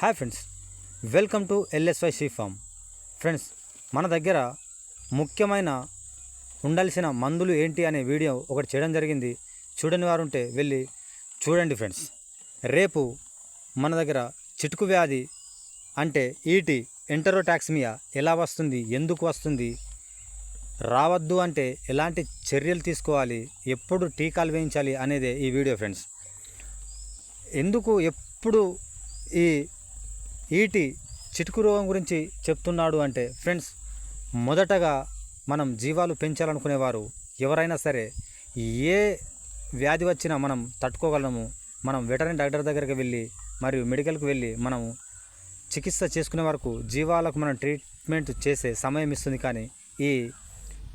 Hi friends, welcome to LSY she farm. Friends, మన దగ్గర ముఖ్యమైన ఉండాల్సిన మందులు ఏంటి అనే వీడియో ఒకటి చేయడం జరిగింది. చూడని వారు ఉంటే వెళ్ళి చూడండి ఫ్రెండ్స్. రేపు మన దగ్గర చిటుకు వ్యాధి అంటే ఈటి ఎంటరోటాక్సిమియా ఎలా వస్తుంది, ఎందుకు వస్తుంది, రావద్దు అంటే ఎలాంటి చర్యలు తీసుకోవాలి, ఎప్పుడు టీకాలు వేయించాలి అనేదే ఈ వీడియో ఫ్రెండ్స్. ఎందుకు ఎప్పుడు ఈ ఈటి చిటుకు రోగం గురించి చెప్తున్నాడు అంటే ఫ్రెండ్స్, మొదటగా మనం జీవాలు పెంచాలనుకునేవారు ఎవరైనా సరే ఏ వ్యాధి వచ్చినా మనం తట్టుకోగలము. మనం వెటర్నరీ డాక్టర్ దగ్గరికి వెళ్ళి మరియు మెడికల్కి వెళ్ళి మనము చికిత్స చేసుకునే వరకు జీవాలకు మనం ట్రీట్మెంట్ చేసే సమయం ఇస్తుంది. కానీ ఈ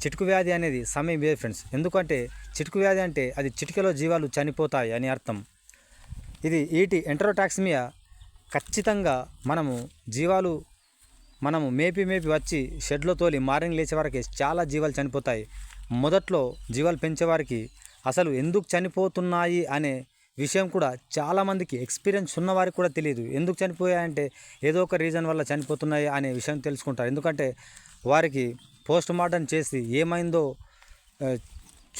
చిటుకు వ్యాధి అనేది సమయం లేదు ఫ్రెండ్స్. ఎందుకంటే చిటుకు వ్యాధి అంటే అది చిటికెలో జీవాలు చనిపోతాయి అని అర్థం. ఇది ఈటి ఎంటరోటాక్సిమియా ఖచ్చితంగా మనము మేపి వచ్చి షెడ్లో తోలి మార్నింగ్ లేచే వరకు చాలా జీవాలు చనిపోతాయి. మొదట్లో జీవాలు పెంచేవారికి అసలు ఎందుకు చనిపోతున్నాయి అనే విషయం కూడా చాలామందికి ఎక్స్పీరియన్స్ ఉన్నవారికి కూడా తెలియదు. ఎందుకు చనిపోయాయంటే ఏదో ఒక రీజన్ వల్ల చనిపోతున్నాయి అనే విషయం తెలుసుకుంటారు. ఎందుకంటే వారికి పోస్ట్ మార్టం చేసి ఏమైందో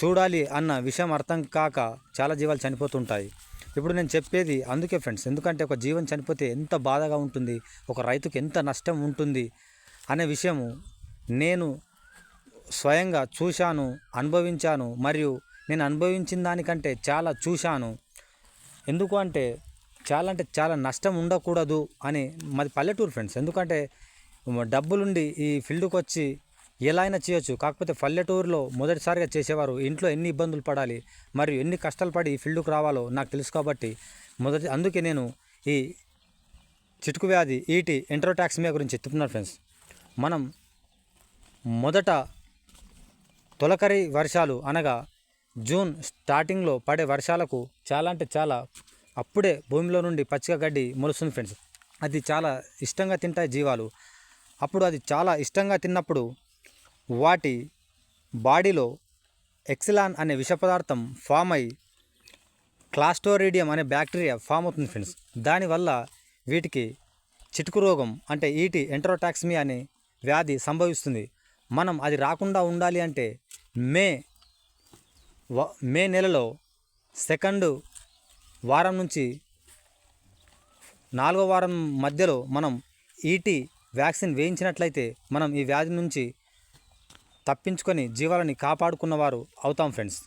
చూడాలి అన్న విషయం అర్థం కాక చాలా జీవాలు చనిపోతుంటాయి. ఇప్పుడు నేను చెప్పేది అందుకే ఫ్రెండ్స్, ఎందుకంటే ఒక జీవం చనిపోతే ఎంత బాధగా ఉంటుంది, ఒక రైతుకి ఎంత నష్టం ఉంటుంది అనే విషయము నేను స్వయంగా చూశాను, అనుభవించాను. మరియు నేను అనుభవించిన దానికంటే చాలా చూశాను. ఎందుకు అంటే చాలా నష్టం ఉండకూడదు అని. మాది పల్లెటూరు ఫ్రెండ్స్. ఎందుకంటే డబ్బులుండి ఈ ఫీల్డ్కి వచ్చి ఎలా అయినా చేయొచ్చు. కాకపోతే పల్లెటూరులో మొదటిసారిగా చేసేవారు ఇంట్లో ఎన్ని ఇబ్బందులు పడాలి మరియు ఎన్ని కష్టాలు పడి ఈ ఫీల్డ్కి రావాలో నాకు తెలుసు. కాబట్టి అందుకే నేను ఈ చిటుకు వ్యాధి ఈటి ఎంటరోటాక్సిమియా గురించి చెప్తున్నాను ఫ్రెండ్స్. మనం మొదట తొలకరి వర్షాలు అనగా జూన్ స్టార్టింగ్లో పడే వర్షాలకు చాలా అప్పుడే భూమిలో నుండి పచ్చిక గడ్డి మొలుస్తుంది ఫ్రెండ్స్. అది చాలా ఇష్టంగా తింటాయి జీవాలు. అప్పుడు అది చాలా ఇష్టంగా తిన్నప్పుడు వాటి బాడీలో ఎక్సిలాన్ అనే విష పదార్థం ఫామ్ అయ్యి క్లాస్టోరిడియం అనే బ్యాక్టీరియా ఫామ్ అవుతుంది ఫ్రెండ్స్. దానివల్ల వీటికి చిటుకు రోగం అంటే ఈటి ఎంటరోటాక్సిమియా అనే వ్యాధి సంభవిస్తుంది. మనం అది రాకుండా ఉండాలి అంటే మే నెలలో సెకండ్ వారం నుంచి 4వ వారం మధ్యలో మనం ఈటి వ్యాక్సిన్ వేయించినట్లయితే మనం ఈ వ్యాధి నుంచి తప్పించుకొని జీవాలని కాపాడుకున్నవారు అవుతాం ఫ్రెండ్స్.